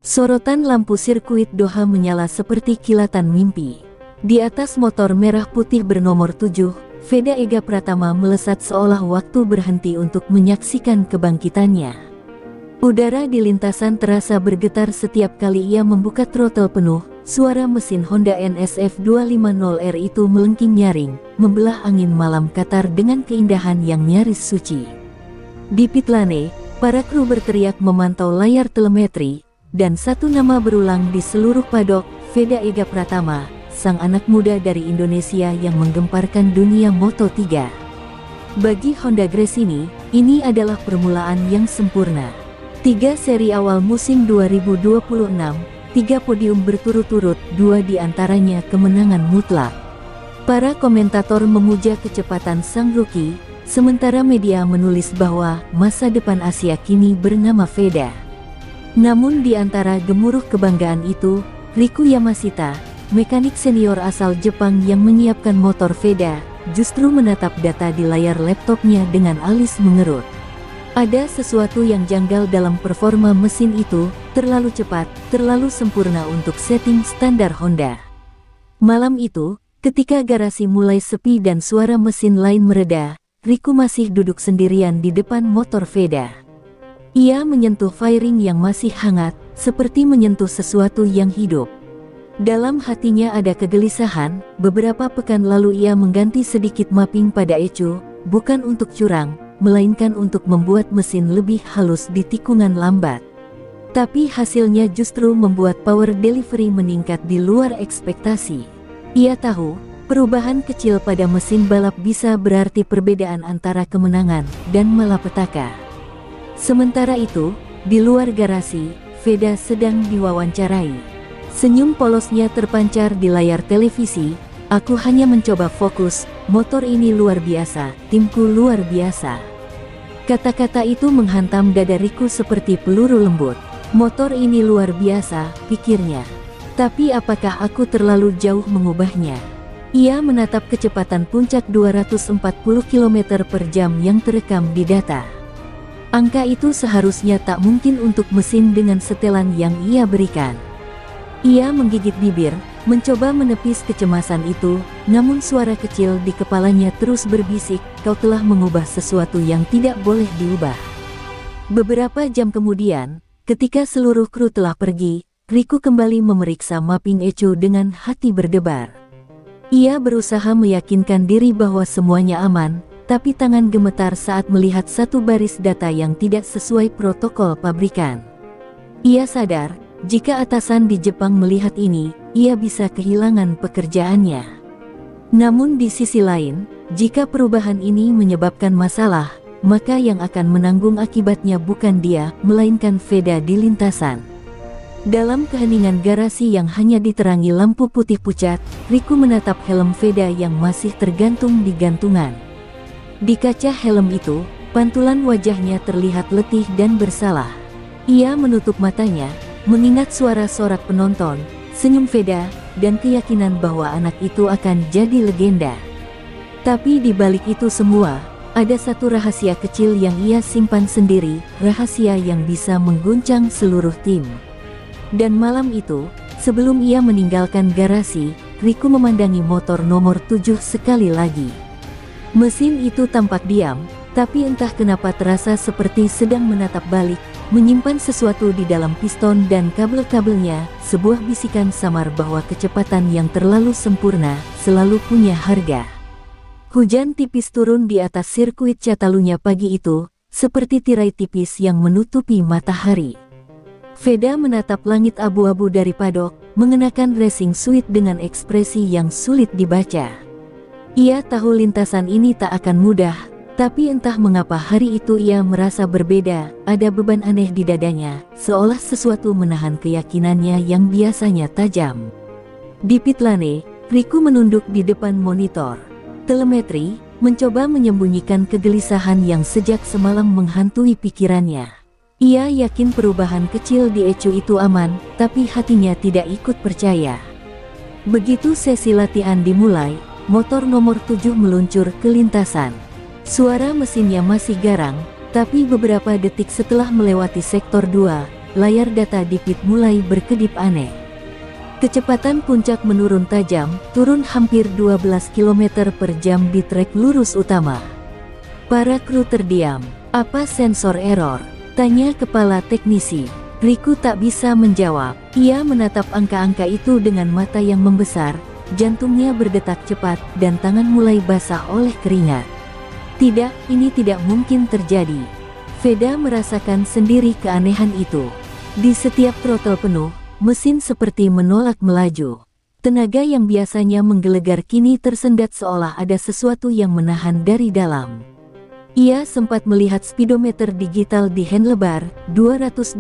Sorotan lampu sirkuit Doha menyala seperti kilatan mimpi. Di atas motor merah putih bernomor 7, Veda Ega Pratama melesat seolah waktu berhenti untuk menyaksikan kebangkitannya. Udara di lintasan terasa bergetar setiap kali ia membuka throttle penuh. Suara mesin Honda NSF 250R itu melengking nyaring, membelah angin malam Qatar dengan keindahan yang nyaris suci. Di pit lane, para kru berteriak memantau layar telemetri, dan satu nama berulang di seluruh padok, Veda Ega Pratama, sang anak muda dari Indonesia yang menggemparkan dunia Moto3. Bagi Honda Gresini, ini adalah permulaan yang sempurna. 3 seri awal musim 2026, 3 podium berturut-turut, 2 diantaranya kemenangan mutlak. Para komentator memuja kecepatan sang rookie, sementara media menulis bahwa masa depan Asia kini bernama Veda. Namun di antara gemuruh kebanggaan itu, Riku Yamashita, mekanik senior asal Jepang yang menyiapkan motor Veda, justru menatap data di layar laptopnya dengan alis mengerut. Ada sesuatu yang janggal dalam performa mesin itu, terlalu cepat, terlalu sempurna untuk setting standar Honda. Malam itu, ketika garasi mulai sepi dan suara mesin lain mereda, Riku masih duduk sendirian di depan motor Veda. Ia menyentuh fairing yang masih hangat, seperti menyentuh sesuatu yang hidup. Dalam hatinya ada kegelisahan. Beberapa pekan lalu ia mengganti sedikit mapping pada ECU, bukan untuk curang, melainkan untuk membuat mesin lebih halus di tikungan lambat. Tapi hasilnya justru membuat power delivery meningkat di luar ekspektasi. Ia tahu, perubahan kecil pada mesin balap bisa berarti perbedaan antara kemenangan dan malapetaka. Sementara itu, di luar garasi, Veda sedang diwawancarai. Senyum polosnya terpancar di layar televisi. "Aku hanya mencoba fokus, motor ini luar biasa, timku luar biasa." Kata-kata itu menghantam dada Riku seperti peluru lembut. "Motor ini luar biasa," pikirnya. "Tapi apakah aku terlalu jauh mengubahnya?" Ia menatap kecepatan puncak 240 km per jam yang terekam di data. Angka itu seharusnya tak mungkin untuk mesin dengan setelan yang ia berikan. Ia menggigit bibir, mencoba menepis kecemasan itu, namun suara kecil di kepalanya terus berbisik, "Kau telah mengubah sesuatu yang tidak boleh diubah." Beberapa jam kemudian, ketika seluruh kru telah pergi, Riku kembali memeriksa mapping ECU dengan hati berdebar. Ia berusaha meyakinkan diri bahwa semuanya aman, tapi tangan gemetar saat melihat satu baris data yang tidak sesuai protokol pabrikan. Ia sadar, jika atasan di Jepang melihat ini, ia bisa kehilangan pekerjaannya. Namun di sisi lain, jika perubahan ini menyebabkan masalah, maka yang akan menanggung akibatnya bukan dia, melainkan Veda di lintasan. Dalam keheningan garasi yang hanya diterangi lampu putih pucat, Riku menatap helm Veda yang masih tergantung di gantungan. Di kaca helm itu, pantulan wajahnya terlihat letih dan bersalah. Ia menutup matanya, mengingat suara sorak penonton, senyum Veda, dan keyakinan bahwa anak itu akan jadi legenda. Tapi di balik itu semua, ada satu rahasia kecil yang ia simpan sendiri, rahasia yang bisa mengguncang seluruh tim. Dan malam itu, sebelum ia meninggalkan garasi, Riku memandangi motor nomor 7 sekali lagi. Mesin itu tampak diam, tapi entah kenapa terasa seperti sedang menatap balik, menyimpan sesuatu di dalam piston dan kabel-kabelnya, sebuah bisikan samar bahwa kecepatan yang terlalu sempurna selalu punya harga. Hujan tipis turun di atas sirkuit Catalunya pagi itu, seperti tirai tipis yang menutupi matahari. Veda menatap langit abu-abu dari padok, mengenakan racing suit dengan ekspresi yang sulit dibaca. Ia tahu lintasan ini tak akan mudah, tapi entah mengapa hari itu ia merasa berbeda, ada beban aneh di dadanya, seolah sesuatu menahan keyakinannya yang biasanya tajam. Di pit lane, Riku menunduk di depan monitor telemetri, mencoba menyembunyikan kegelisahan yang sejak semalam menghantui pikirannya. Ia yakin perubahan kecil di ECU itu aman, tapi hatinya tidak ikut percaya. Begitu sesi latihan dimulai, motor nomor 7 meluncur ke lintasan. Suara mesinnya masih garang, tapi beberapa detik setelah melewati sektor 2, layar data di pit mulai berkedip aneh. Kecepatan puncak menurun tajam, turun hampir 12 km per jam di trek lurus utama. Para kru terdiam. Apa sensor error? Tanya kepala teknisi. Riku tak bisa menjawab. Ia menatap angka-angka itu dengan mata yang membesar, jantungnya berdetak cepat, dan tangan mulai basah oleh keringat. Tidak, ini tidak mungkin terjadi. Veda merasakan sendiri keanehan itu. Di setiap throttle penuh, mesin seperti menolak melaju. Tenaga yang biasanya menggelegar kini tersendat seolah ada sesuatu yang menahan dari dalam. Ia sempat melihat speedometer digital di handlebar, 228,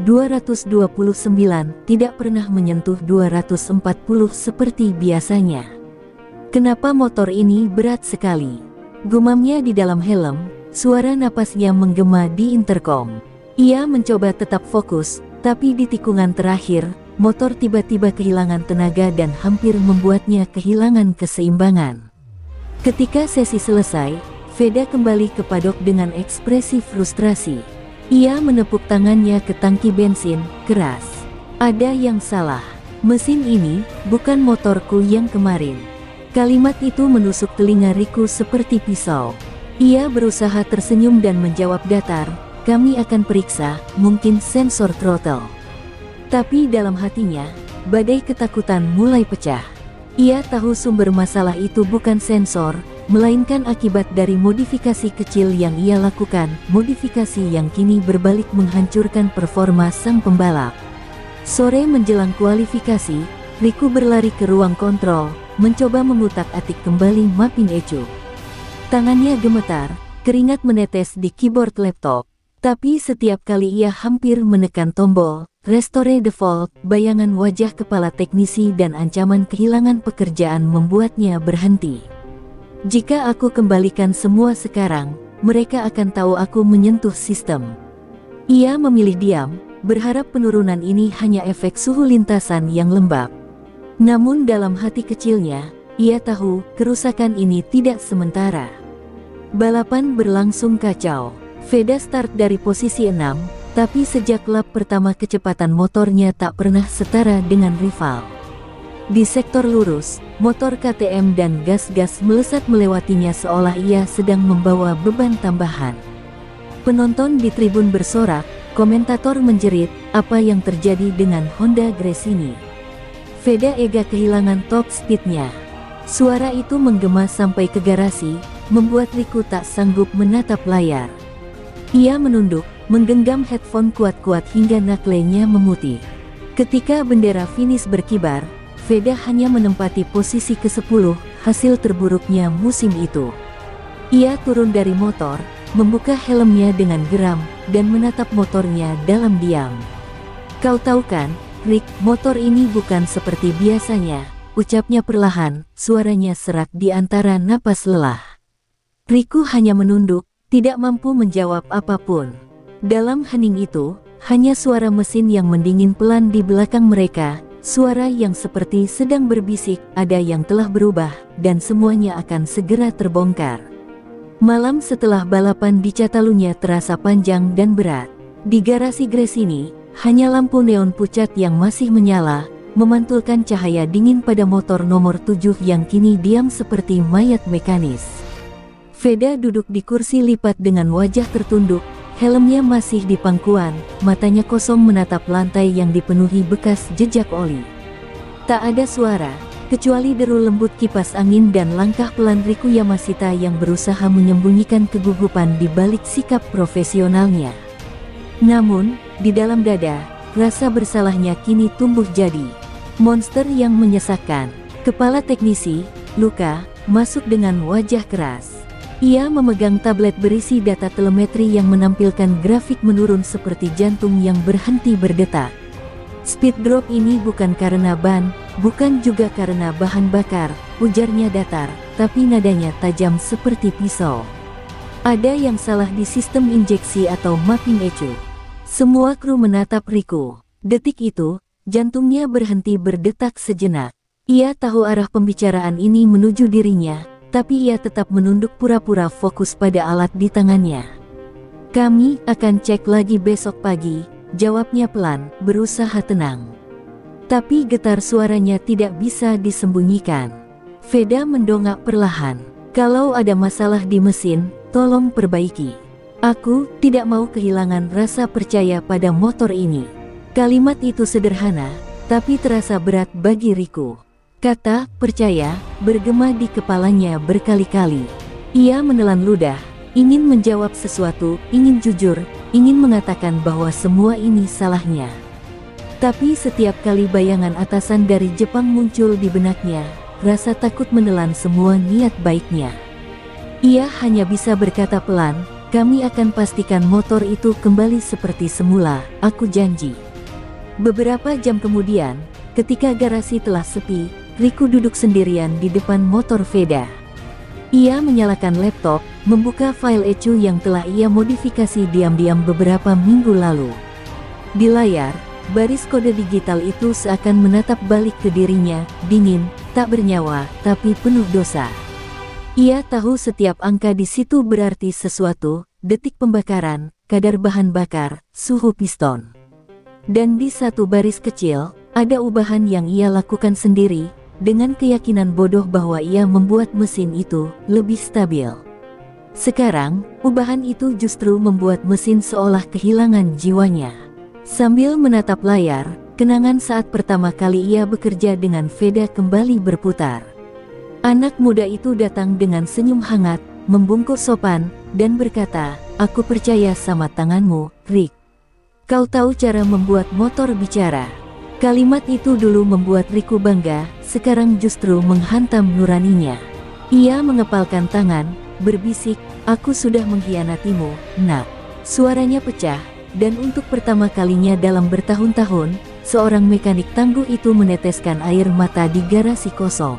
229, tidak pernah menyentuh 240 seperti biasanya. Kenapa motor ini berat sekali? Gumamnya di dalam helm, suara napasnya menggema di intercom. Ia mencoba tetap fokus, tapi di tikungan terakhir, motor tiba-tiba kehilangan tenaga dan hampir membuatnya kehilangan keseimbangan. Ketika sesi selesai, Veda kembali ke padok dengan ekspresi frustrasi. Ia menepuk tangannya ke tangki bensin, keras. Ada yang salah. Mesin ini, bukan motorku yang kemarin. Kalimat itu menusuk telinga Riku seperti pisau. Ia berusaha tersenyum dan menjawab datar, kami akan periksa, mungkin sensor throttle. Tapi dalam hatinya, badai ketakutan mulai pecah. Ia tahu sumber masalah itu bukan sensor, melainkan akibat dari modifikasi kecil yang ia lakukan, modifikasi yang kini berbalik menghancurkan performa sang pembalap. Sore menjelang kualifikasi, Riku berlari ke ruang kontrol, mencoba mengutak-atik kembali mapping ECU. Tangannya gemetar, keringat menetes di keyboard laptop. Tapi setiap kali ia hampir menekan tombol Restore Default, bayangan wajah kepala teknisi dan ancaman kehilangan pekerjaan membuatnya berhenti. Jika aku kembalikan semua sekarang, mereka akan tahu aku menyentuh sistem. Ia memilih diam, berharap penurunan ini hanya efek suhu lintasan yang lembab. Namun dalam hati kecilnya, ia tahu kerusakan ini tidak sementara. Balapan berlangsung kacau. Veda start dari posisi 6, tapi sejak lap pertama kecepatan motornya tak pernah setara dengan rival. Di sektor lurus, motor KTM dan gas-gas melesat melewatinya seolah ia sedang membawa beban tambahan. Penonton di tribun bersorak, komentator menjerit, apa yang terjadi dengan Honda Grace ini? Veda Ega kehilangan top speednya. Suara itu menggema sampai ke garasi, membuat Riku tak sanggup menatap layar. Ia menunduk, menggenggam headphone kuat-kuat hingga naklenya memutih. Ketika bendera finish berkibar, Veda hanya menempati posisi ke-10, hasil terburuknya musim itu. Ia turun dari motor, membuka helmnya dengan geram, dan menatap motornya dalam diam. Kau tahu kan, Rick, motor ini bukan seperti biasanya, ucapnya perlahan, suaranya serak di antara napas lelah. Riku hanya menunduk, tidak mampu menjawab apapun. Dalam hening itu, hanya suara mesin yang mendingin pelan di belakang mereka, suara yang seperti sedang berbisik, ada yang telah berubah, dan semuanya akan segera terbongkar. Malam setelah balapan di Catalunya terasa panjang dan berat. Di garasi Grace ini, hanya lampu neon pucat yang masih menyala, memantulkan cahaya dingin pada motor nomor 7 yang kini diam seperti mayat mekanis. Veda duduk di kursi lipat dengan wajah tertunduk, helmnya masih di pangkuan, matanya kosong menatap lantai yang dipenuhi bekas jejak oli. Tak ada suara, kecuali deru lembut kipas angin dan langkah pelan Riku Yamashita yang berusaha menyembunyikan kegugupan di balik sikap profesionalnya. Namun, di dalam dada, rasa bersalahnya kini tumbuh jadi monster yang menyesakkan. Kepala teknisi, Luka, masuk dengan wajah keras. Ia memegang tablet berisi data telemetri yang menampilkan grafik menurun seperti jantung yang berhenti berdetak. Speed drop ini bukan karena ban, bukan juga karena bahan bakar, ujarnya datar, tapi nadanya tajam seperti pisau. Ada yang salah di sistem injeksi atau mapping ECU. Semua kru menatap Riku. Detik itu, jantungnya berhenti berdetak sejenak. Ia tahu arah pembicaraan ini menuju dirinya, tapi ia tetap menunduk pura-pura fokus pada alat di tangannya. Kami akan cek lagi besok pagi, jawabnya pelan, berusaha tenang. Tapi getar suaranya tidak bisa disembunyikan. Veda mendongak perlahan. Kalau ada masalah di mesin, tolong perbaiki. Aku tidak mau kehilangan rasa percaya pada motor ini. Kalimat itu sederhana, tapi terasa berat bagi Riku. Kata percaya bergema di kepalanya berkali-kali. Ia menelan ludah, ingin menjawab sesuatu, ingin jujur, ingin mengatakan bahwa semua ini salahnya. Tapi setiap kali bayangan atasan dari Jepang muncul di benaknya, rasa takut menelan semua niat baiknya. Ia hanya bisa berkata pelan, kami akan pastikan motor itu kembali seperti semula, aku janji. Beberapa jam kemudian, ketika garasi telah sepi, Riku duduk sendirian di depan motor Veda. Ia menyalakan laptop, membuka file ECU yang telah ia modifikasi diam-diam beberapa minggu lalu. Di layar, baris kode digital itu seakan menatap balik ke dirinya, dingin, tak bernyawa, tapi penuh dosa. Ia tahu setiap angka di situ berarti sesuatu, detik pembakaran, kadar bahan bakar, suhu piston. Dan di satu baris kecil, ada ubahan yang ia lakukan sendiri, dengan keyakinan bodoh bahwa ia membuat mesin itu lebih stabil. Sekarang, ubahan itu justru membuat mesin seolah kehilangan jiwanya. Sambil menatap layar, kenangan saat pertama kali ia bekerja dengan Veda kembali berputar. Anak muda itu datang dengan senyum hangat, membungkuk sopan, dan berkata, aku percaya sama tanganmu, Rick. Kau tahu cara membuat motor bicara. Kalimat itu dulu membuat Riku bangga, sekarang justru menghantam nuraninya. Ia mengepalkan tangan, berbisik, aku sudah mengkhianatimu, nak. Suaranya pecah, dan untuk pertama kalinya dalam bertahun-tahun, seorang mekanik tangguh itu meneteskan air mata di garasi kosong.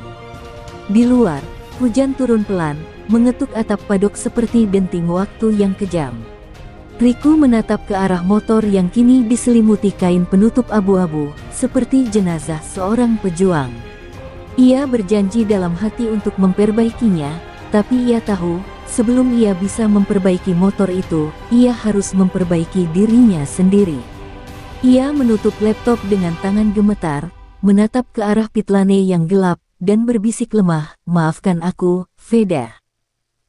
Di luar, hujan turun pelan, mengetuk atap padok seperti denting waktu yang kejam. Riku menatap ke arah motor yang kini diselimuti kain penutup abu-abu, seperti jenazah seorang pejuang. Ia berjanji dalam hati untuk memperbaikinya, tapi ia tahu, sebelum ia bisa memperbaiki motor itu, ia harus memperbaiki dirinya sendiri. Ia menutup laptop dengan tangan gemetar, menatap ke arah pit lane yang gelap, dan berbisik lemah, maafkan aku, Veda.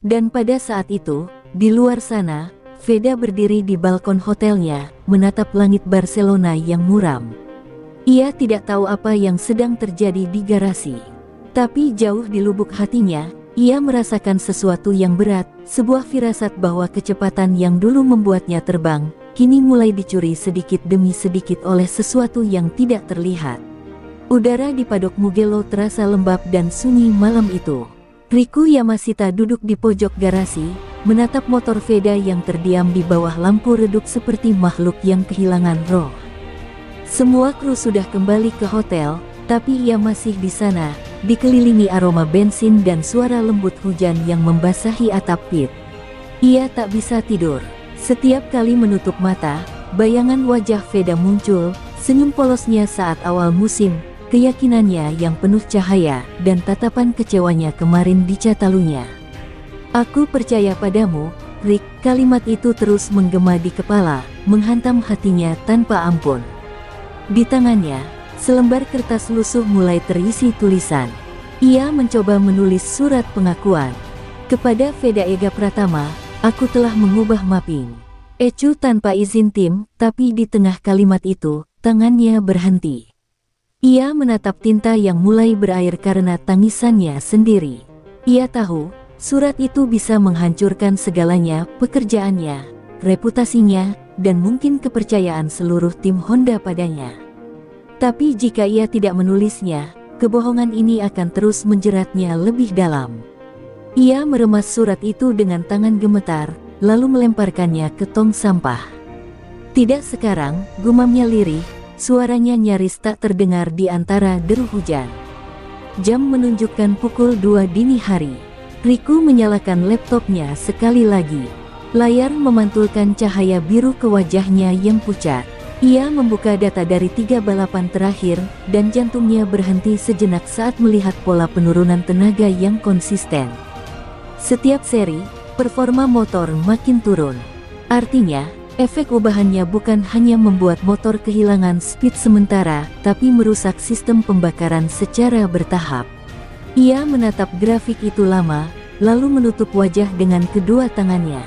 Dan pada saat itu, di luar sana, Veda berdiri di balkon hotelnya, menatap langit Barcelona yang muram. Ia tidak tahu apa yang sedang terjadi di garasi. Tapi jauh di lubuk hatinya, ia merasakan sesuatu yang berat, sebuah firasat bahwa kecepatan yang dulu membuatnya terbang, kini mulai dicuri sedikit demi sedikit oleh sesuatu yang tidak terlihat. Udara di padok Mugello terasa lembab dan sunyi malam itu. Riku Yamashita duduk di pojok garasi, menatap motor Veda yang terdiam di bawah lampu redup seperti makhluk yang kehilangan roh. Semua kru sudah kembali ke hotel, tapi ia masih di sana, dikelilingi aroma bensin dan suara lembut hujan yang membasahi atap pit. Ia tak bisa tidur. Setiap kali menutup mata, bayangan wajah Veda muncul, senyum polosnya saat awal musim, keyakinannya yang penuh cahaya, dan tatapan kecewanya kemarin di Catalunya. Aku percaya padamu, Rick. Kalimat itu terus menggema di kepala, menghantam hatinya tanpa ampun. Di tangannya, selembar kertas lusuh mulai terisi tulisan. Ia mencoba menulis surat pengakuan. Kepada Veda Ega Pratama, aku telah mengubah mapping ECU tanpa izin tim, tapi di tengah kalimat itu, tangannya berhenti. Ia menatap tinta yang mulai berair karena tangisannya sendiri. Ia tahu, surat itu bisa menghancurkan segalanya, pekerjaannya, reputasinya, dan mungkin kepercayaan seluruh tim Honda padanya. Tapi jika ia tidak menulisnya, kebohongan ini akan terus menjeratnya lebih dalam. Ia meremas surat itu dengan tangan gemetar, lalu melemparkannya ke tong sampah. Tidak sekarang, gumamnya lirih. Suaranya nyaris tak terdengar di antara deru hujan. Jam menunjukkan pukul 2 dini hari. Riku menyalakan laptopnya sekali lagi. Layar memantulkan cahaya biru ke wajahnya yang pucat. Ia membuka data dari 3 balapan terakhir, dan jantungnya berhenti sejenak saat melihat pola penurunan tenaga yang konsisten. Setiap seri, performa motor makin turun. Artinya, Efek ubahannya bukan hanya membuat motor kehilangan speed sementara, tapi merusak sistem pembakaran secara bertahap. Ia menatap grafik itu lama, lalu menutup wajah dengan kedua tangannya.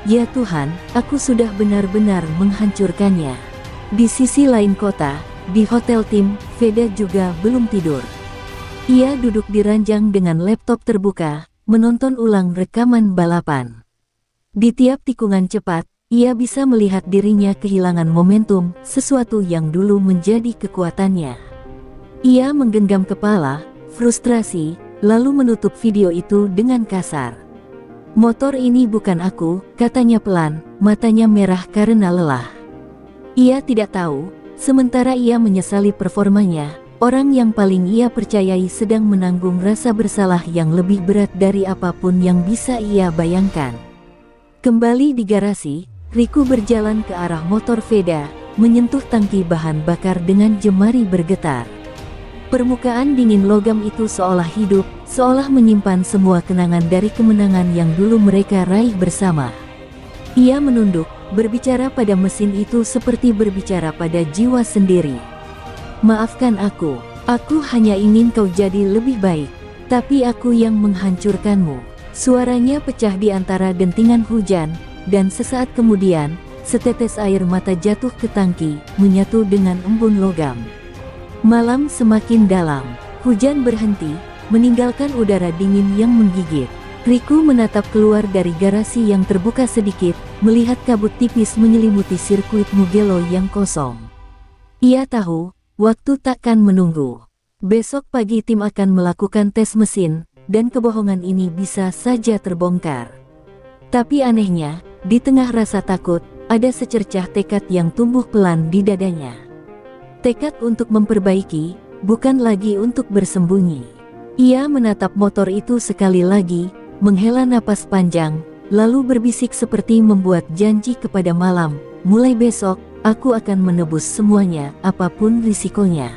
Ya Tuhan, aku sudah benar-benar menghancurkannya. Di sisi lain kota, di hotel tim, Veda juga belum tidur. Ia duduk di ranjang dengan laptop terbuka, menonton ulang rekaman balapan. Di tiap tikungan cepat, ia bisa melihat dirinya kehilangan momentum, sesuatu yang dulu menjadi kekuatannya. Ia menggenggam kepala, frustrasi, lalu menutup video itu dengan kasar. Motor ini bukan aku, katanya pelan, matanya merah karena lelah. Ia tidak tahu, sementara ia menyesali performanya, orang yang paling ia percayai sedang menanggung rasa bersalah yang lebih berat dari apapun yang bisa ia bayangkan. Kembali di garasi, Riku berjalan ke arah motor Veda, menyentuh tangki bahan bakar dengan jemari bergetar. Permukaan dingin logam itu seolah hidup, seolah menyimpan semua kenangan dari kemenangan yang dulu mereka raih bersama. Ia menunduk, berbicara pada mesin itu seperti berbicara pada jiwa sendiri. Maafkan aku hanya ingin kau jadi lebih baik, tapi aku yang menghancurkanmu. Suaranya pecah di antara dentingan hujan, dan sesaat kemudian, setetes air mata jatuh ke tangki, menyatu dengan embun logam. Malam semakin dalam, hujan berhenti, meninggalkan udara dingin yang menggigit. Riku menatap keluar dari garasi yang terbuka sedikit, melihat kabut tipis menyelimuti sirkuit Mugello yang kosong. Ia tahu, waktu takkan menunggu. Besok pagi tim akan melakukan tes mesin, dan kebohongan ini bisa saja terbongkar. Tapi anehnya, di tengah rasa takut, ada secercah tekad yang tumbuh pelan di dadanya. Tekad untuk memperbaiki, bukan lagi untuk bersembunyi. Ia menatap motor itu sekali lagi, menghela napas panjang, lalu berbisik seperti membuat janji kepada malam, mulai besok, aku akan menebus semuanya, apapun risikonya.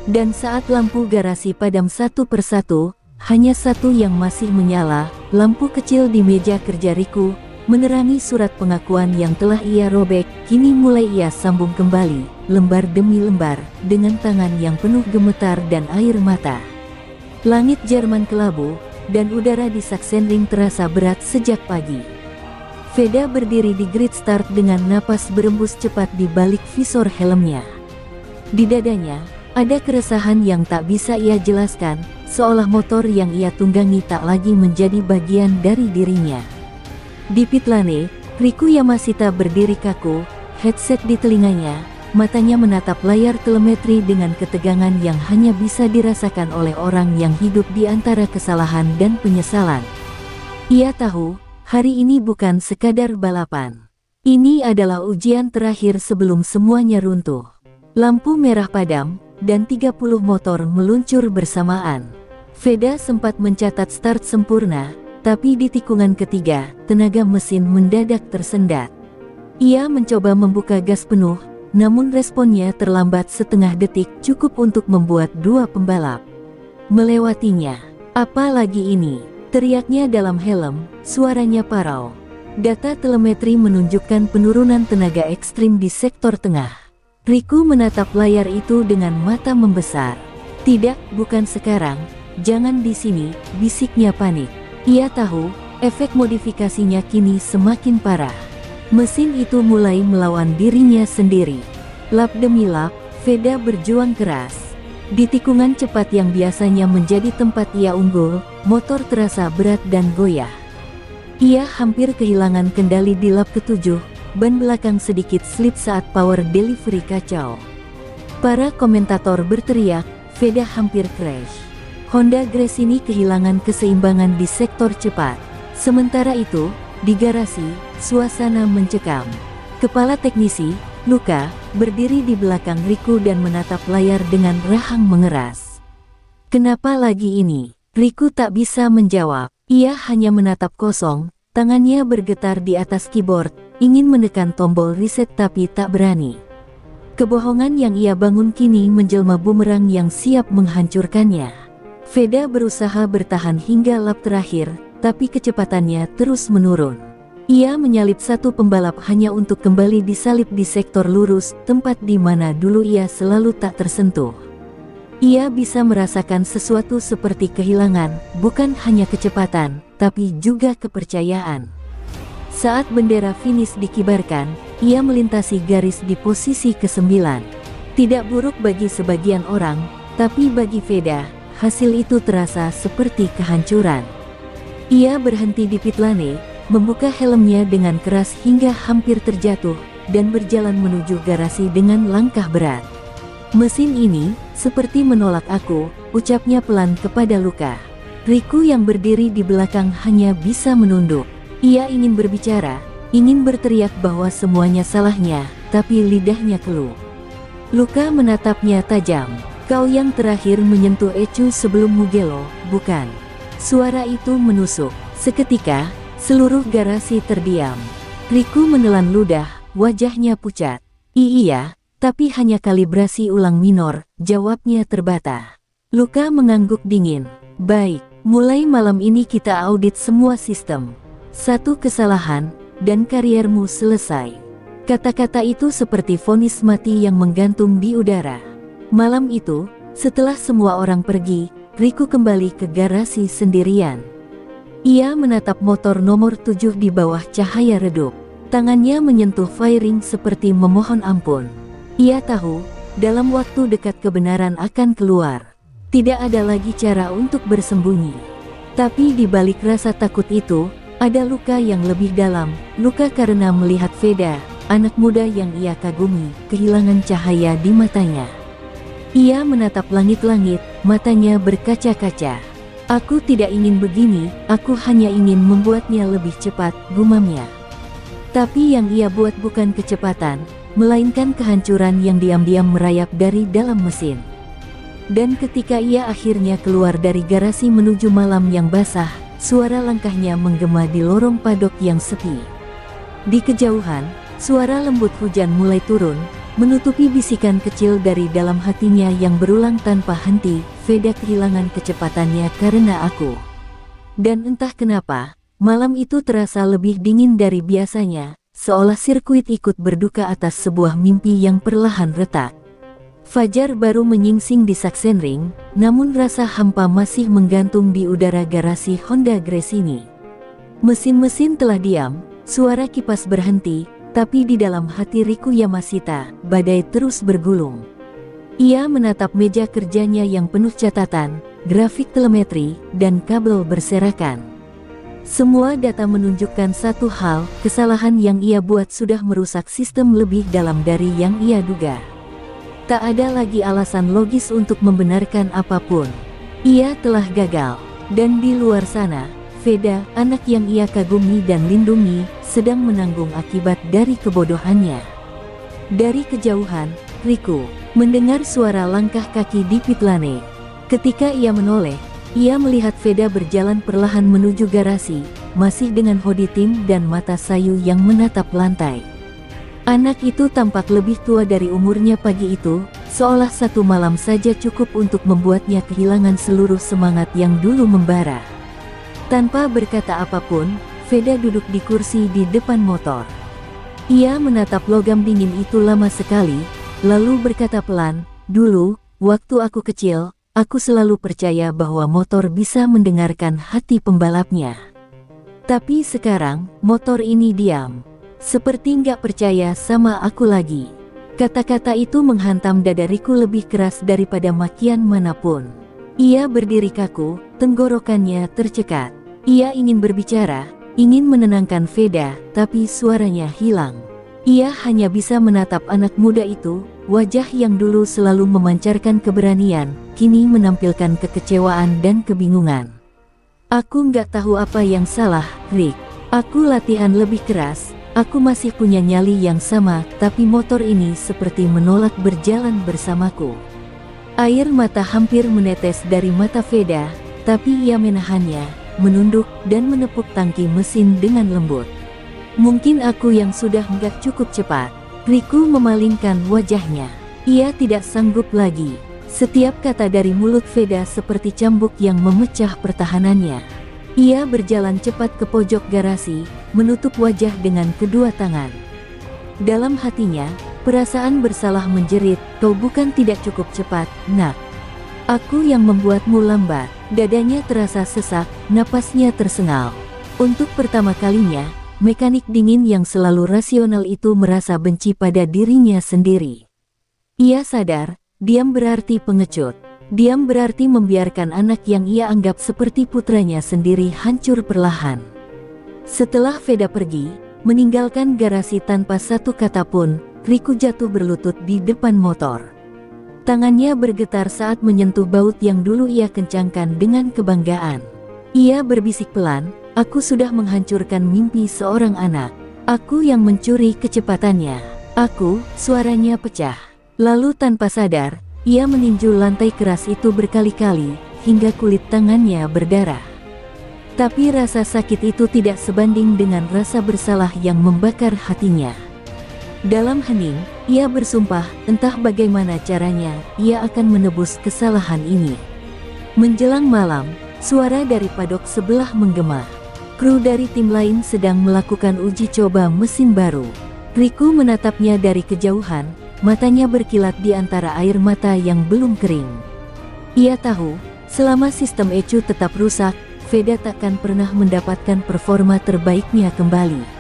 Dan saat lampu garasi padam satu persatu, hanya satu yang masih menyala, lampu kecil di meja kerja Riku, menerangi surat pengakuan yang telah ia robek, kini mulai ia sambung kembali, lembar demi lembar, dengan tangan yang penuh gemetar dan air mata. Langit Jerman kelabu, dan udara di Sachsenring terasa berat sejak pagi. Veda berdiri di grid start dengan napas berembus cepat di balik visor helmnya. Di dadanya, ada keresahan yang tak bisa ia jelaskan, seolah motor yang ia tunggangi tak lagi menjadi bagian dari dirinya. Di pit lane, Riku Yamashita berdiri kaku, headset di telinganya, matanya menatap layar telemetri dengan ketegangan yang hanya bisa dirasakan oleh orang yang hidup di antara kesalahan dan penyesalan. Ia tahu, hari ini bukan sekadar balapan. Ini adalah ujian terakhir sebelum semuanya runtuh. Lampu merah padam, dan 30 motor meluncur bersamaan. Veda sempat mencatat start sempurna, tapi di tikungan ketiga, tenaga mesin mendadak tersendat. Ia mencoba membuka gas penuh, namun responnya terlambat setengah detik, cukup untuk membuat dua pembalap melewatinya. Apa lagi ini? Teriaknya dalam helm, suaranya parau. Data telemetri menunjukkan penurunan tenaga ekstrim di sektor tengah. Riku menatap layar itu dengan mata membesar. Tidak, bukan sekarang. Jangan di sini, bisiknya panik. Ia tahu, efek modifikasinya kini semakin parah. Mesin itu mulai melawan dirinya sendiri. Lap demi lap, Veda berjuang keras. Di tikungan cepat yang biasanya menjadi tempat ia unggul, motor terasa berat dan goyah. Ia hampir kehilangan kendali di lap ke-7, ban belakang sedikit slip saat power delivery kacau. Para komentator berteriak, Veda hampir crash. Honda Gresini kehilangan keseimbangan di sektor cepat. Sementara itu, di garasi, suasana mencekam. Kepala teknisi, Luka, berdiri di belakang Riku dan menatap layar dengan rahang mengeras. Kenapa lagi ini? Riku tak bisa menjawab. Ia hanya menatap kosong, tangannya bergetar di atas keyboard, ingin menekan tombol reset tapi tak berani. Kebohongan yang ia bangun kini menjelma bumerang yang siap menghancurkannya. Veda berusaha bertahan hingga lap terakhir, tapi kecepatannya terus menurun. Ia menyalip satu pembalap hanya untuk kembali disalip di sektor lurus, tempat di mana dulu ia selalu tak tersentuh. Ia bisa merasakan sesuatu seperti kehilangan, bukan hanya kecepatan, tapi juga kepercayaan. Saat bendera finish dikibarkan, ia melintasi garis di posisi ke-9. Tidak buruk bagi sebagian orang, tapi bagi Veda, hasil itu terasa seperti kehancuran. Ia berhenti di pit lane, membuka helmnya dengan keras hingga hampir terjatuh, dan berjalan menuju garasi dengan langkah berat. "Mesin ini seperti menolak aku," ucapnya pelan kepada Luka. Riku yang berdiri di belakang hanya bisa menunduk. Ia ingin berbicara, ingin berteriak bahwa semuanya salahnya, tapi lidahnya keluh. Luka menatapnya tajam. "Kau yang terakhir menyentuh Ecu sebelum Mugello, bukan?" Suara itu menusuk. Seketika, seluruh garasi terdiam. Riku menelan ludah, wajahnya pucat. "Iya, tapi hanya kalibrasi ulang minor," jawabnya terbata. Luka mengangguk dingin. "Baik, mulai malam ini kita audit semua sistem. Satu kesalahan, dan kariermu selesai." Kata-kata itu seperti vonis mati yang menggantung di udara. Malam itu, setelah semua orang pergi, Riku kembali ke garasi sendirian. Ia menatap motor nomor 7 di bawah cahaya redup. Tangannya menyentuh fairing seperti memohon ampun. Ia tahu, dalam waktu dekat kebenaran akan keluar. Tidak ada lagi cara untuk bersembunyi. Tapi di balik rasa takut itu, ada luka yang lebih dalam, luka karena melihat Veda, anak muda yang ia kagumi, kehilangan cahaya di matanya. Ia menatap langit-langit, matanya berkaca-kaca. "Aku tidak ingin begini, aku hanya ingin membuatnya lebih cepat," gumamnya. Tapi yang ia buat bukan kecepatan, melainkan kehancuran yang diam-diam merayap dari dalam mesin. Dan ketika ia akhirnya keluar dari garasi menuju malam yang basah, suara langkahnya menggema di lorong padok yang sepi. Di kejauhan, suara lembut hujan mulai turun, menutupi bisikan kecil dari dalam hatinya yang berulang tanpa henti, "Veda kehilangan kecepatannya karena aku." Dan entah kenapa, malam itu terasa lebih dingin dari biasanya, seolah sirkuit ikut berduka atas sebuah mimpi yang perlahan retak. Fajar baru menyingsing di Sachsenring, namun rasa hampa masih menggantung di udara garasi Honda Gresini. Mesin-mesin telah diam, suara kipas berhenti, tapi di dalam hati Riku Yamashita, badai terus bergulung. Ia menatap meja kerjanya yang penuh catatan, grafik telemetri, dan kabel berserakan. Semua data menunjukkan satu hal, kesalahan yang ia buat sudah merusak sistem lebih dalam dari yang ia duga. Tak ada lagi alasan logis untuk membenarkan apapun. Ia telah gagal. Dan di luar sana, Veda, anak yang ia kagumi dan lindungi, sedang menanggung akibat dari kebodohannya. Dari kejauhan, Riku mendengar suara langkah kaki di pit lane. Ketika ia menoleh, ia melihat Veda berjalan perlahan menuju garasi, masih dengan hoodie tim dan mata sayu yang menatap lantai. Anak itu tampak lebih tua dari umurnya pagi itu, seolah satu malam saja cukup untuk membuatnya kehilangan seluruh semangat yang dulu membara. Tanpa berkata apapun, Veda duduk di kursi di depan motor. Ia menatap logam dingin itu lama sekali, lalu berkata pelan, "Dulu, waktu aku kecil, aku selalu percaya bahwa motor bisa mendengarkan hati pembalapnya. Tapi sekarang, motor ini diam. Seperti nggak percaya sama aku lagi." Kata-kata itu menghantam dada Riku lebih keras daripada makian manapun. Ia berdiri kaku, tenggorokannya tercekat. Ia ingin berbicara, ingin menenangkan Veda, tapi suaranya hilang. Ia hanya bisa menatap anak muda itu, wajah yang dulu selalu memancarkan keberanian, kini menampilkan kekecewaan dan kebingungan. "Aku nggak tahu apa yang salah, Rick. Aku latihan lebih keras, aku masih punya nyali yang sama, tapi motor ini seperti menolak berjalan bersamaku." Air mata hampir menetes dari mata Veda, tapi ia menahannya, menunduk, dan menepuk tangki mesin dengan lembut. "Mungkin aku yang sudah nggak cukup cepat." Riku memalingkan wajahnya. Ia tidak sanggup lagi. Setiap kata dari mulut Veda seperti cambuk yang memecah pertahanannya. Ia berjalan cepat ke pojok garasi, menutup wajah dengan kedua tangan. Dalam hatinya, perasaan bersalah menjerit, "Kau bukan tidak cukup cepat, nak. Aku yang membuatmu lambat." Dadanya terasa sesak, napasnya tersengal. Untuk pertama kalinya, mekanik dingin yang selalu rasional itu merasa benci pada dirinya sendiri. Ia sadar, diam berarti pengecut. Diam berarti membiarkan anak yang ia anggap seperti putranya sendiri hancur perlahan. Setelah Veda pergi, meninggalkan garasi tanpa satu kata pun, Riku jatuh berlutut di depan motor. Tangannya bergetar saat menyentuh baut yang dulu ia kencangkan dengan kebanggaan. Ia berbisik pelan, "Aku sudah menghancurkan mimpi seorang anak. Aku yang mencuri kecepatannya. Aku." Suaranya pecah. Lalu tanpa sadar, ia meninju lantai keras itu berkali-kali, hingga kulit tangannya berdarah. Tapi rasa sakit itu tidak sebanding dengan rasa bersalah yang membakar hatinya. Dalam hening, ia bersumpah, entah bagaimana caranya, ia akan menebus kesalahan ini. Menjelang malam, suara dari padok sebelah menggema. Kru dari tim lain sedang melakukan uji coba mesin baru. Riku menatapnya dari kejauhan, matanya berkilat di antara air mata yang belum kering. Ia tahu, selama sistem ECU tetap rusak, Veda takkan pernah mendapatkan performa terbaiknya kembali.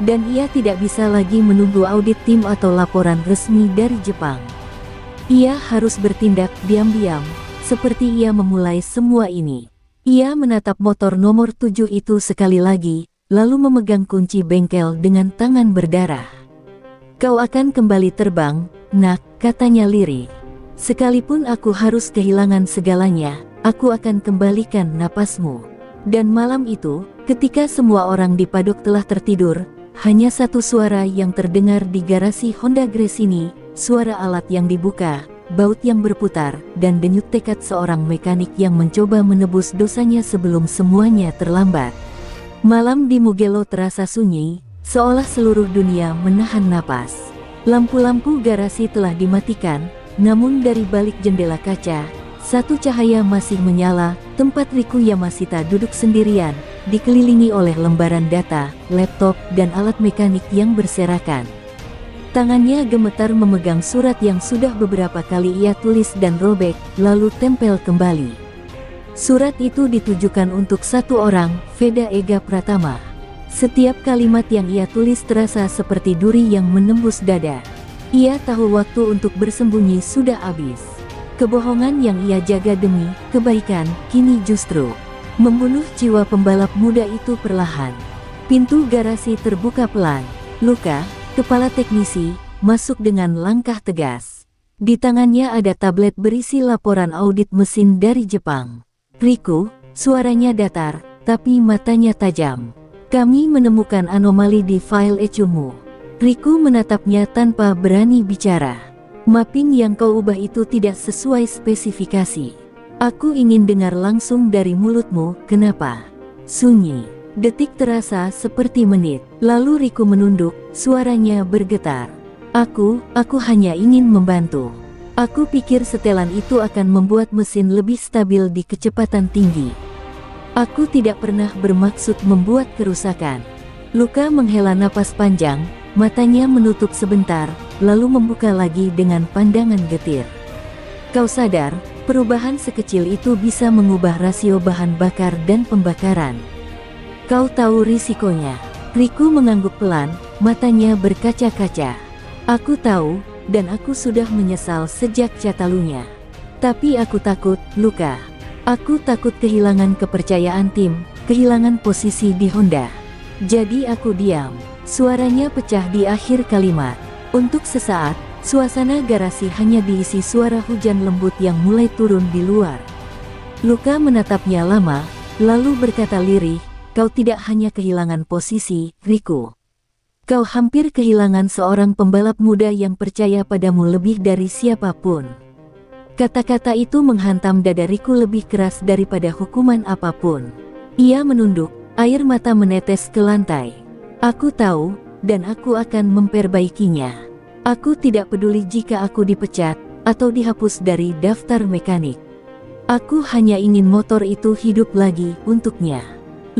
Dan ia tidak bisa lagi menunggu audit tim atau laporan resmi dari Jepang. Ia harus bertindak diam-diam, seperti ia memulai semua ini. Ia menatap motor nomor 7 itu sekali lagi, lalu memegang kunci bengkel dengan tangan berdarah. "Kau akan kembali terbang, nak," katanya lirih. "Sekalipun aku harus kehilangan segalanya, aku akan kembalikan napasmu." Dan malam itu, ketika semua orang di padok telah tertidur, hanya satu suara yang terdengar di garasi Honda Grace ini, suara alat yang dibuka, baut yang berputar, dan denyut tekad seorang mekanik yang mencoba menebus dosanya sebelum semuanya terlambat. Malam di Mugello terasa sunyi, seolah seluruh dunia menahan napas. Lampu-lampu garasi telah dimatikan, namun dari balik jendela kaca, satu cahaya masih menyala. Tempat Riku Yamashita duduk sendirian, dikelilingi oleh lembaran data, laptop, dan alat mekanik yang berserakan. Tangannya gemetar memegang surat yang sudah beberapa kali ia tulis dan robek, lalu tempel kembali. Surat itu ditujukan untuk satu orang, Veda Ega Pratama. Setiap kalimat yang ia tulis terasa seperti duri yang menembus dada. Ia tahu waktu untuk bersembunyi sudah habis. Kebohongan yang ia jaga demi kebaikan, kini justru membunuh jiwa pembalap muda itu perlahan. Pintu garasi terbuka pelan. Luka, kepala teknisi, masuk dengan langkah tegas. Di tangannya ada tablet berisi laporan audit mesin dari Jepang. "Riku," suaranya datar, tapi matanya tajam. "Kami menemukan anomali di file ECU-mu." Riku menatapnya tanpa berani bicara. "Mapping yang kau ubah itu tidak sesuai spesifikasi. Aku ingin dengar langsung dari mulutmu, kenapa?" Sunyi. Detik terasa seperti menit. Lalu Riku menunduk, suaranya bergetar. Aku hanya ingin membantu. Aku pikir setelan itu akan membuat mesin lebih stabil di kecepatan tinggi. Aku tidak pernah bermaksud membuat kerusakan." Luka menghela napas panjang, matanya menutup sebentar, lalu membuka lagi dengan pandangan getir. "Kau sadar, perubahan sekecil itu bisa mengubah rasio bahan bakar dan pembakaran. Kau tahu risikonya." Riku mengangguk pelan, matanya berkaca-kaca. "Aku tahu, dan aku sudah menyesal sejak Catalunya. Tapi aku takut, Luka. Aku takut kehilangan kepercayaan tim, kehilangan posisi di Honda. Jadi aku diam." Suaranya pecah di akhir kalimat. Untuk sesaat, suasana garasi hanya diisi suara hujan lembut yang mulai turun di luar. Luka menatapnya lama, lalu berkata lirih, "Kau tidak hanya kehilangan posisi, Riku. Kau hampir kehilangan seorang pembalap muda yang percaya padamu lebih dari siapapun." Kata-kata itu menghantam dada Riku lebih keras daripada hukuman apapun. Ia menunduk, air mata menetes ke lantai. "Aku tahu, dan aku akan memperbaikinya. Aku tidak peduli jika aku dipecat, atau dihapus dari daftar mekanik. Aku hanya ingin motor itu hidup lagi untuknya."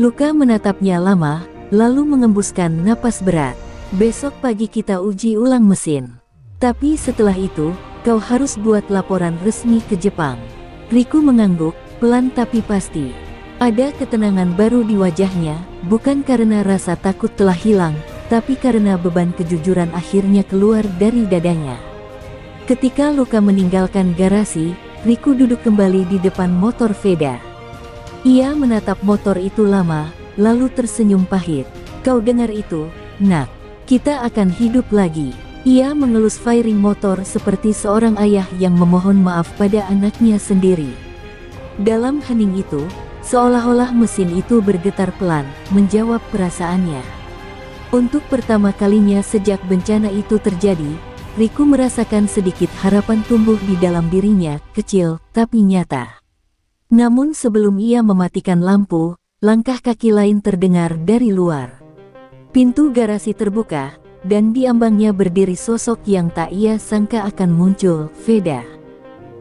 Luka menatapnya lama, lalu mengembuskan napas berat. Besok pagi kita uji ulang mesin. Tapi setelah itu, kau harus buat laporan resmi ke Jepang. Riku mengangguk, pelan tapi pasti. Ada ketenangan baru di wajahnya, bukan karena rasa takut telah hilang, tapi karena beban kejujuran akhirnya keluar dari dadanya. Ketika Luka meninggalkan garasi, Riku duduk kembali di depan motor Veda. Ia menatap motor itu lama, lalu tersenyum pahit. Kau dengar itu, nak? Kita akan hidup lagi. Ia mengelus fairing motor seperti seorang ayah yang memohon maaf pada anaknya sendiri. Dalam hening itu, seolah-olah mesin itu bergetar pelan, menjawab perasaannya. Untuk pertama kalinya sejak bencana itu terjadi, Riku merasakan sedikit harapan tumbuh di dalam dirinya, kecil, tapi nyata. Namun sebelum ia mematikan lampu, langkah kaki lain terdengar dari luar. Pintu garasi terbuka, dan di ambangnya berdiri sosok yang tak ia sangka akan muncul, Veda.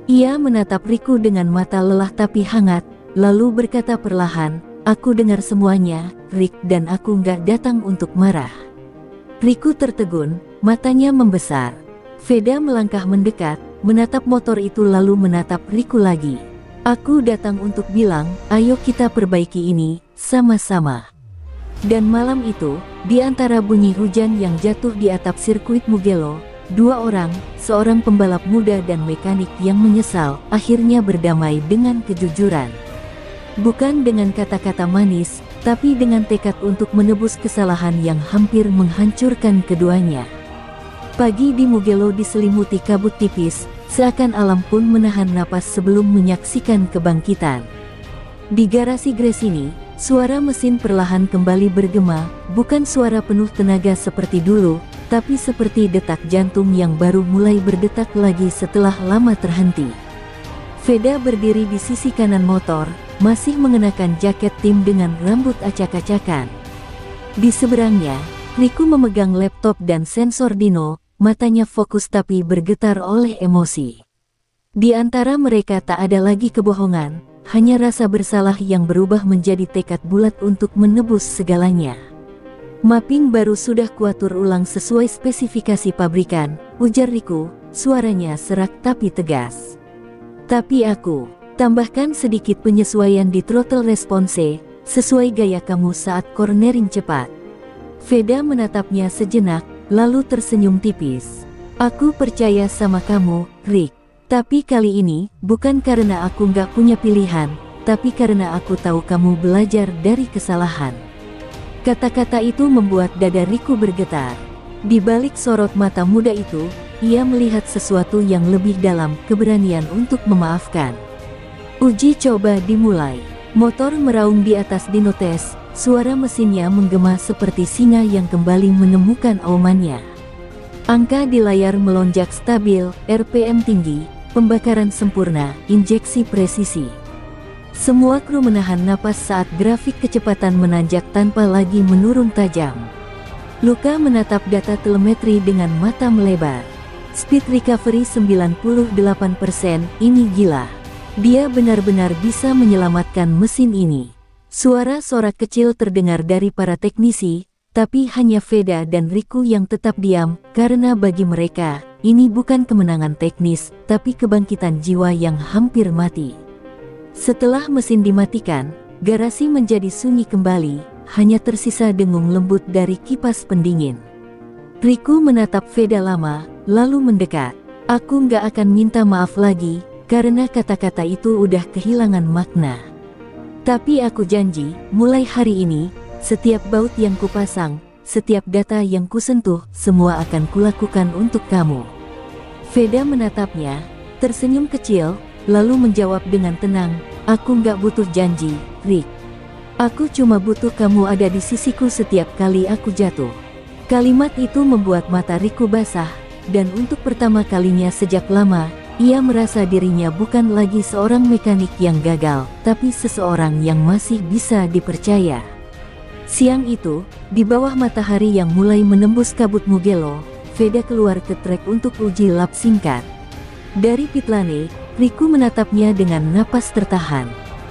Ia menatap Riku dengan mata lelah tapi hangat, lalu berkata perlahan, "Aku dengar semuanya, Rik, dan aku nggak datang untuk marah." Riku tertegun, matanya membesar. Veda melangkah mendekat, menatap motor itu lalu menatap Riku lagi. "Aku datang untuk bilang, ayo kita perbaiki ini, sama-sama." Dan malam itu, di antara bunyi hujan yang jatuh di atap sirkuit Mugello, dua orang, seorang pembalap muda dan mekanik yang menyesal, akhirnya berdamai dengan kejujuran. Bukan dengan kata-kata manis, tapi dengan tekad untuk menebus kesalahan yang hampir menghancurkan keduanya. Pagi di Mugello diselimuti kabut tipis, seakan alam pun menahan napas sebelum menyaksikan kebangkitan. Di garasi Gresini, suara mesin perlahan kembali bergema, bukan suara penuh tenaga seperti dulu, tapi seperti detak jantung yang baru mulai berdetak lagi setelah lama terhenti. Veda berdiri di sisi kanan motor, masih mengenakan jaket tim dengan rambut acak-acakan. Di seberangnya, Riku memegang laptop dan sensor Dino, matanya fokus tapi bergetar oleh emosi. Di antara mereka tak ada lagi kebohongan, hanya rasa bersalah yang berubah menjadi tekad bulat untuk menebus segalanya. "Mapping baru sudah kuatur ulang sesuai spesifikasi pabrikan," ujar Riku, suaranya serak tapi tegas. "Tapi aku tambahkan sedikit penyesuaian di throttle response, sesuai gaya kamu saat cornering cepat." Veda menatapnya sejenak, lalu tersenyum tipis. "Aku percaya sama kamu, Rick. Tapi kali ini, bukan karena aku nggak punya pilihan, tapi karena aku tahu kamu belajar dari kesalahan." Kata-kata itu membuat dada Riku bergetar. Di balik sorot mata muda itu, ia melihat sesuatu yang lebih dalam, keberanian untuk memaafkan. Uji coba dimulai. Motor meraung di atas dinotes, suara mesinnya menggema seperti singa yang kembali menemukan aumannya. Angka di layar melonjak stabil, RPM tinggi, pembakaran sempurna, injeksi presisi. Semua kru menahan napas saat grafik kecepatan menanjak tanpa lagi menurun tajam. Luka menatap data telemetri dengan mata melebar. Speed recovery 98%, ini gila. Dia benar-benar bisa menyelamatkan mesin ini. Suara sorak kecil terdengar dari para teknisi, tapi hanya Veda dan Riku yang tetap diam, karena bagi mereka, ini bukan kemenangan teknis, tapi kebangkitan jiwa yang hampir mati. Setelah mesin dimatikan, garasi menjadi sunyi kembali, hanya tersisa dengung lembut dari kipas pendingin. Riku menatap Veda lama, lalu mendekat. "Aku nggak akan minta maaf lagi, karena kata-kata itu udah kehilangan makna. Tapi aku janji, mulai hari ini, setiap baut yang kupasang, setiap data yang kusentuh, semua akan kulakukan untuk kamu." Veda menatapnya, tersenyum kecil, lalu menjawab dengan tenang, "Aku nggak butuh janji, Rick. Aku cuma butuh kamu ada di sisiku setiap kali aku jatuh." Kalimat itu membuat mata Riku basah, dan untuk pertama kalinya sejak lama, ia merasa dirinya bukan lagi seorang mekanik yang gagal, tapi seseorang yang masih bisa dipercaya. Siang itu, di bawah matahari yang mulai menembus kabut Mugello, Veda keluar ke trek untuk uji lap singkat. Dari pit lane, Riku menatapnya dengan napas tertahan.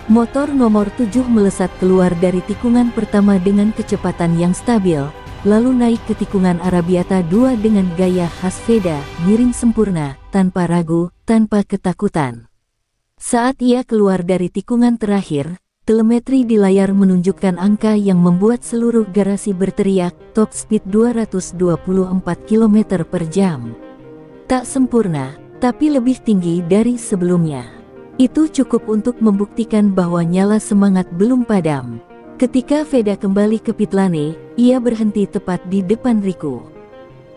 Motor nomor 7 melesat keluar dari tikungan pertama dengan kecepatan yang stabil, lalu naik ke tikungan Arabiata 2 dengan gaya khas Veda, miring sempurna, tanpa ragu, tanpa ketakutan. Saat ia keluar dari tikungan terakhir, telemetri di layar menunjukkan angka yang membuat seluruh garasi berteriak, top speed 224 km per jam. Tak sempurna, tapi lebih tinggi dari sebelumnya. Itu cukup untuk membuktikan bahwa nyala semangat belum padam. Ketika Veda kembali ke pit lane, ia berhenti tepat di depan Riku.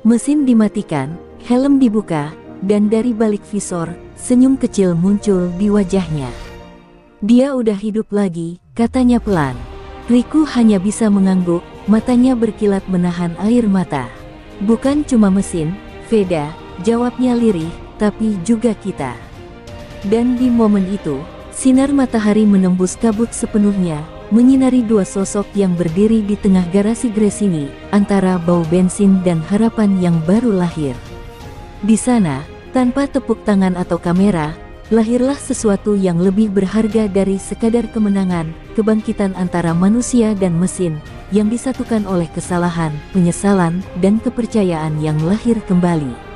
Mesin dimatikan, helm dibuka, dan dari balik visor, senyum kecil muncul di wajahnya. Dia udah hidup lagi, katanya pelan. Riku hanya bisa mengangguk, matanya berkilat menahan air mata. Bukan cuma mesin, Veda, jawabnya lirih, tapi juga kita. Dan di momen itu, sinar matahari menembus kabut sepenuhnya, menyinari dua sosok yang berdiri di tengah garasi Gresini, antara bau bensin dan harapan yang baru lahir. Di sana, tanpa tepuk tangan atau kamera, lahirlah sesuatu yang lebih berharga dari sekadar kemenangan, kebangkitan antara manusia dan mesin, yang disatukan oleh kesalahan, penyesalan, dan kepercayaan yang lahir kembali.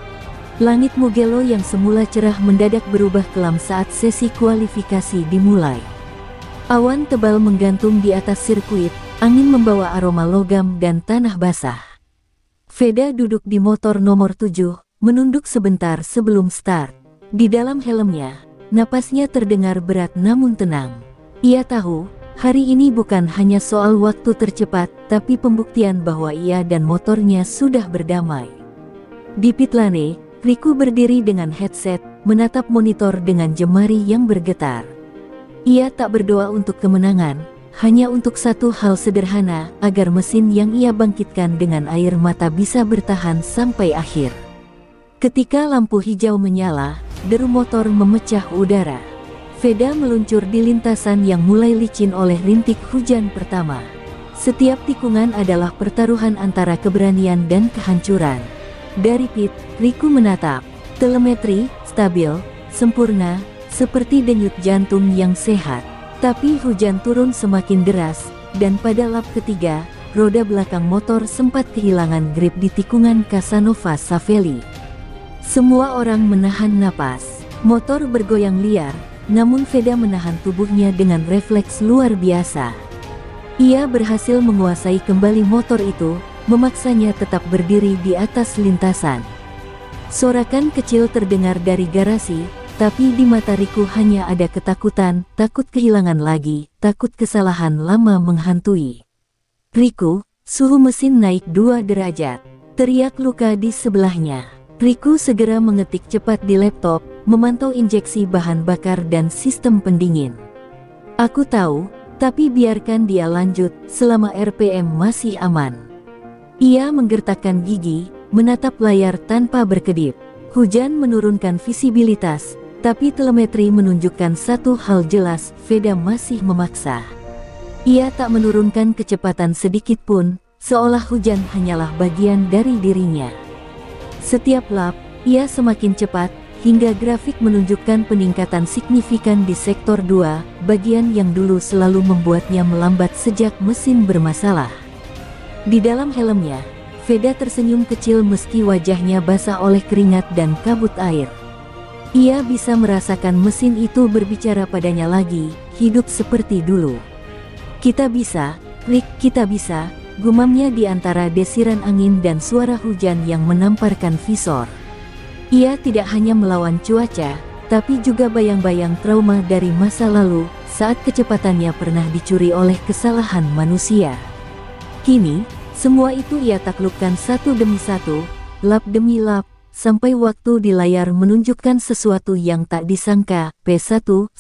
Langit Mugello yang semula cerah mendadak berubah kelam saat sesi kualifikasi dimulai. Awan tebal menggantung di atas sirkuit, angin membawa aroma logam dan tanah basah. Veda duduk di motor nomor 7, menunduk sebentar sebelum start. Di dalam helmnya, napasnya terdengar berat namun tenang. Ia tahu, hari ini bukan hanya soal waktu tercepat, tapi pembuktian bahwa ia dan motornya sudah berdamai. Di pit lane, Riku berdiri dengan headset, menatap monitor dengan jemari yang bergetar. Ia tak berdoa untuk kemenangan, hanya untuk satu hal sederhana, agar mesin yang ia bangkitkan dengan air mata bisa bertahan sampai akhir. Ketika lampu hijau menyala, deru motor memecah udara. Veda meluncur di lintasan yang mulai licin oleh rintik hujan pertama. Setiap tikungan adalah pertaruhan antara keberanian dan kehancuran. Dari pit, Riku menatap. Telemetri, stabil, sempurna, seperti denyut jantung yang sehat. Tapi hujan turun semakin deras, dan pada lap ketiga, roda belakang motor sempat kehilangan grip di tikungan Casanova Savelli. Semua orang menahan napas. Motor bergoyang liar, namun Veda menahan tubuhnya dengan refleks luar biasa. Ia berhasil menguasai kembali motor itu, memaksanya tetap berdiri di atas lintasan. Sorakan kecil terdengar dari garasi, tapi di mata Riku hanya ada ketakutan, takut kehilangan lagi, takut kesalahan lama menghantui. Riku, suhu mesin naik 2 derajat, teriak Luka di sebelahnya. Riku segera mengetik cepat di laptop, memantau injeksi bahan bakar dan sistem pendingin. Aku tahu, tapi biarkan dia lanjut, selama RPM masih aman. Ia menggertakkan gigi, menatap layar tanpa berkedip. Hujan menurunkan visibilitas, tapi telemetri menunjukkan satu hal jelas, Veda masih memaksa. Ia tak menurunkan kecepatan sedikit pun, seolah hujan hanyalah bagian dari dirinya. Setiap lap, ia semakin cepat, hingga grafik menunjukkan peningkatan signifikan di sektor 2, bagian yang dulu selalu membuatnya melambat sejak mesin bermasalah. Di dalam helmnya, Veda tersenyum kecil meski wajahnya basah oleh keringat dan kabut air. Ia bisa merasakan mesin itu berbicara padanya lagi, hidup seperti dulu. Kita bisa, Rick, kita bisa, gumamnya di antara desiran angin dan suara hujan yang menamparkan visor. Ia tidak hanya melawan cuaca, tapi juga bayang-bayang trauma dari masa lalu, saat kecepatannya pernah dicuri oleh kesalahan manusia. Kini, semua itu ia taklukkan satu demi satu, lap demi lap, sampai waktu di layar menunjukkan sesuatu yang tak disangka, P11,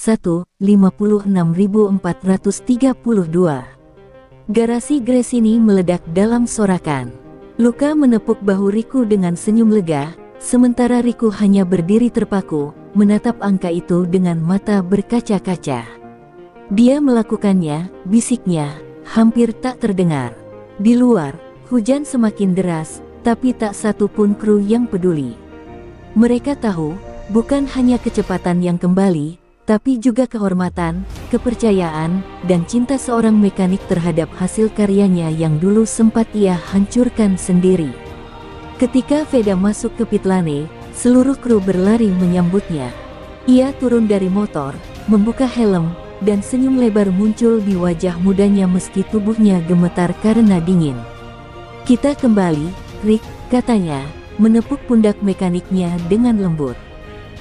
56.432. Garasi Gresini meledak dalam sorakan. Luka menepuk bahu Riku dengan senyum lega, sementara Riku hanya berdiri terpaku, menatap angka itu dengan mata berkaca-kaca. Dia melakukannya, bisiknya, hampir tak terdengar. Di luar, hujan semakin deras, tapi tak satu pun kru yang peduli. Mereka tahu, bukan hanya kecepatan yang kembali, tapi juga kehormatan, kepercayaan, dan cinta seorang mekanik terhadap hasil karyanya yang dulu sempat ia hancurkan sendiri. Ketika Veda masuk ke pit lane, seluruh kru berlari menyambutnya. Ia turun dari motor, membuka helm, dan senyum lebar muncul di wajah mudanya meski tubuhnya gemetar karena dingin. "Kita kembali, Rick," katanya, menepuk pundak mekaniknya dengan lembut.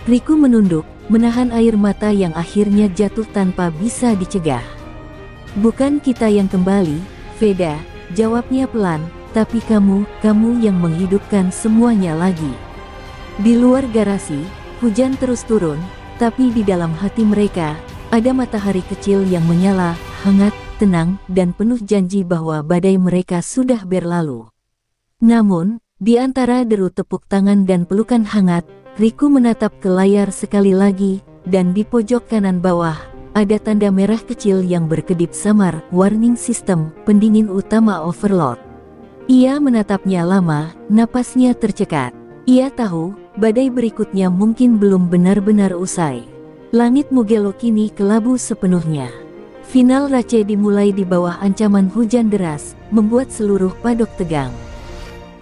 Riku menunduk, menahan air mata yang akhirnya jatuh tanpa bisa dicegah. "Bukan kita yang kembali, Veda," jawabnya pelan, "tapi kamu yang menghidupkan semuanya lagi." Di luar garasi, hujan terus turun, tapi di dalam hati mereka, ada matahari kecil yang menyala, hangat, tenang, dan penuh janji bahwa badai mereka sudah berlalu. Namun, di antara deru tepuk tangan dan pelukan hangat, Riku menatap ke layar sekali lagi, dan di pojok kanan bawah, ada tanda merah kecil yang berkedip samar, warning sistem pendingin utama overload. Ia menatapnya lama, napasnya tercekat. Ia tahu, badai berikutnya mungkin belum benar-benar usai. Langit Mugello kini kelabu sepenuhnya. Final race dimulai di bawah ancaman hujan deras, membuat seluruh padok tegang.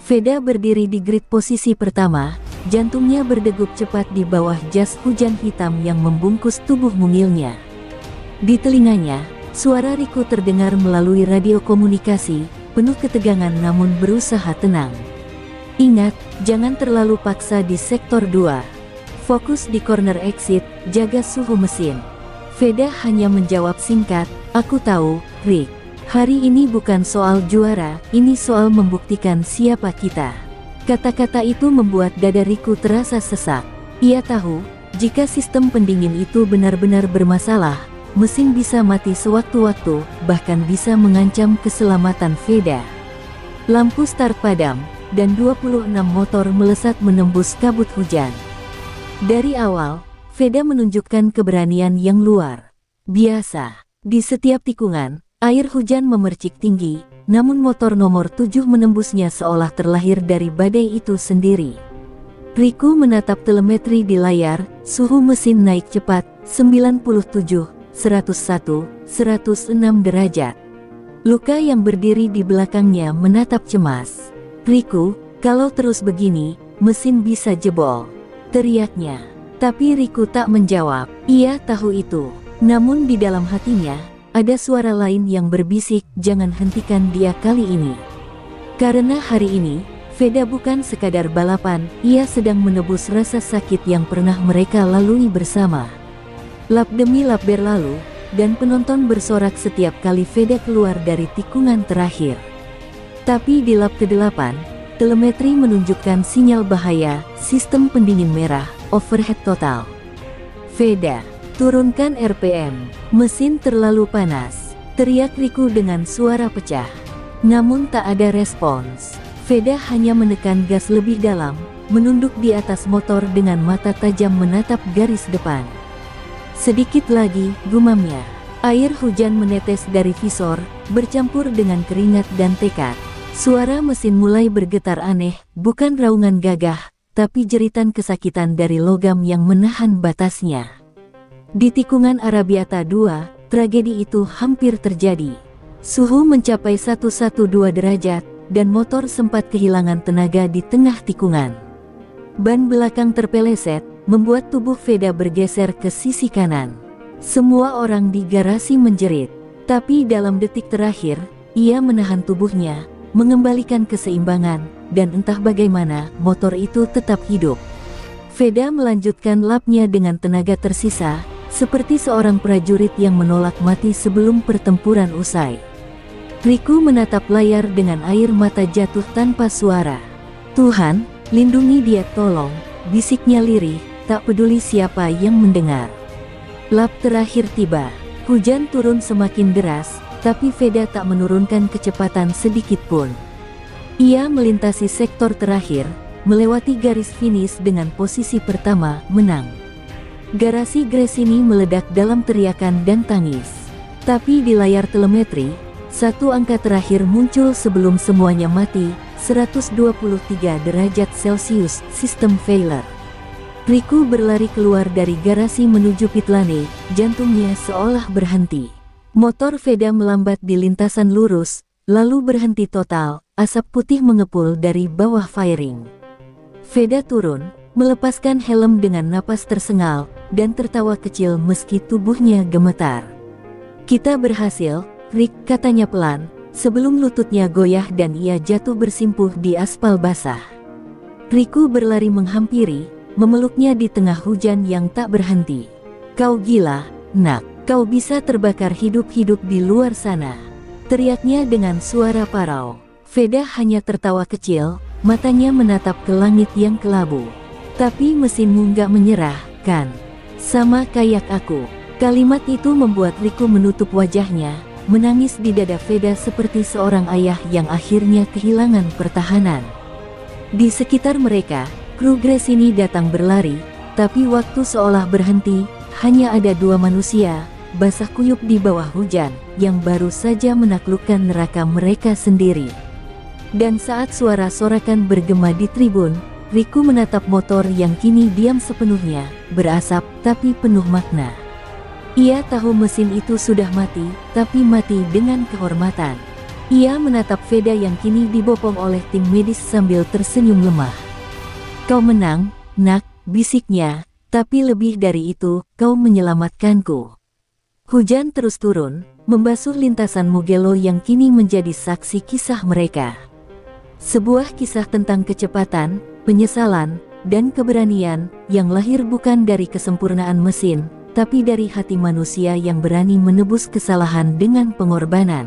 Veda berdiri di grid posisi pertama, jantungnya berdegup cepat di bawah jas hujan hitam yang membungkus tubuh mungilnya. Di telinganya, suara Riku terdengar melalui radio komunikasi, penuh ketegangan namun berusaha tenang. "Ingat, jangan terlalu paksa di sektor 2. Fokus di corner exit, jaga suhu mesin." Veda hanya menjawab singkat, "Aku tahu, Rick. Hari ini bukan soal juara, ini soal membuktikan siapa kita." Kata-kata itu membuat dada Riku terasa sesak. Ia tahu, jika sistem pendingin itu benar-benar bermasalah, mesin bisa mati sewaktu-waktu, bahkan bisa mengancam keselamatan Veda. Lampu start padam, dan 26 motor melesat menembus kabut hujan. Dari awal, Veda menunjukkan keberanian yang luar biasa. Di setiap tikungan, air hujan memercik tinggi, namun motor nomor 7 menembusnya seolah terlahir dari badai itu sendiri. Riku menatap telemetri di layar, suhu mesin naik cepat, 97, 101, 106 derajat. Luka yang berdiri di belakangnya menatap cemas. "Riku, kalau terus begini, mesin bisa jebol," teriaknya. Tapi Riku tak menjawab. Ia tahu itu. Namun di dalam hatinya, ada suara lain yang berbisik, "Jangan hentikan dia kali ini." Karena hari ini, Veda bukan sekadar balapan, ia sedang menebus rasa sakit yang pernah mereka lalui bersama. Lap demi lap berlalu, dan penonton bersorak setiap kali Veda keluar dari tikungan terakhir. Tapi di lap ke-8, telemetri menunjukkan sinyal bahaya, sistem pendingin merah, overheat total. "Veda, turunkan RPM, mesin terlalu panas," teriak Riku dengan suara pecah. Namun tak ada respons. Veda hanya menekan gas lebih dalam, menunduk di atas motor dengan mata tajam menatap garis depan. "Sedikit lagi," gumamnya. Air hujan menetes dari visor, bercampur dengan keringat dan tekad. Suara mesin mulai bergetar aneh, bukan raungan gagah, tapi jeritan kesakitan dari logam yang menahan batasnya. Di tikungan Arabiata 2, tragedi itu hampir terjadi. Suhu mencapai 112 derajat, dan motor sempat kehilangan tenaga di tengah tikungan. Ban belakang terpeleset, membuat tubuh Veda bergeser ke sisi kanan. Semua orang di garasi menjerit, tapi dalam detik terakhir, ia menahan tubuhnya, mengembalikan keseimbangan, dan entah bagaimana, motor itu tetap hidup. Veda melanjutkan lapnya dengan tenaga tersisa, seperti seorang prajurit yang menolak mati sebelum pertempuran usai. Riku menatap layar dengan air mata jatuh tanpa suara. "Tuhan, lindungi dia, tolong," bisiknya lirih, tak peduli siapa yang mendengar. Lap terakhir tiba. Hujan turun semakin deras, tapi Veda tak menurunkan kecepatan sedikit pun. Ia melintasi sektor terakhir, melewati garis finish dengan posisi pertama, menang. Garasi Gresini meledak dalam teriakan dan tangis. Tapi di layar telemetri, satu angka terakhir muncul sebelum semuanya mati, 123 derajat Celcius, sistem failure. Riku berlari keluar dari garasi menuju pit lane, jantungnya seolah berhenti. Motor Veda melambat di lintasan lurus, lalu berhenti total, asap putih mengepul dari bawah fairing. Veda turun, melepaskan helm dengan napas tersengal, dan tertawa kecil meski tubuhnya gemetar. "Kita berhasil," Rick katanya pelan, sebelum lututnya goyah dan ia jatuh bersimpuh di aspal basah. Riku berlari menghampiri, memeluknya di tengah hujan yang tak berhenti. "Kau gila, nak. Kau bisa terbakar hidup-hidup di luar sana," teriaknya dengan suara parau. Veda hanya tertawa kecil, matanya menatap ke langit yang kelabu. "Tapi mesinmu nggak menyerah, kan? Sama kayak aku." Kalimat itu membuat Riku menutup wajahnya, menangis di dada Veda seperti seorang ayah yang akhirnya kehilangan pertahanan. Di sekitar mereka, kru Gresini datang berlari, tapi waktu seolah berhenti. Hanya ada dua manusia, basah kuyup di bawah hujan, yang baru saja menaklukkan neraka mereka sendiri. Dan saat suara sorakan bergema di tribun, Riku menatap motor yang kini diam sepenuhnya, berasap tapi penuh makna. Ia tahu mesin itu sudah mati, tapi mati dengan kehormatan. Ia menatap Veda yang kini dibopong oleh tim medis sambil tersenyum lemah. "Kau menang, nak," bisiknya, "tapi lebih dari itu, kau menyelamatkanku." Hujan terus turun, membasuh lintasan Mugello yang kini menjadi saksi kisah mereka. Sebuah kisah tentang kecepatan, penyesalan, dan keberanian, yang lahir bukan dari kesempurnaan mesin, tapi dari hati manusia yang berani menebus kesalahan dengan pengorbanan.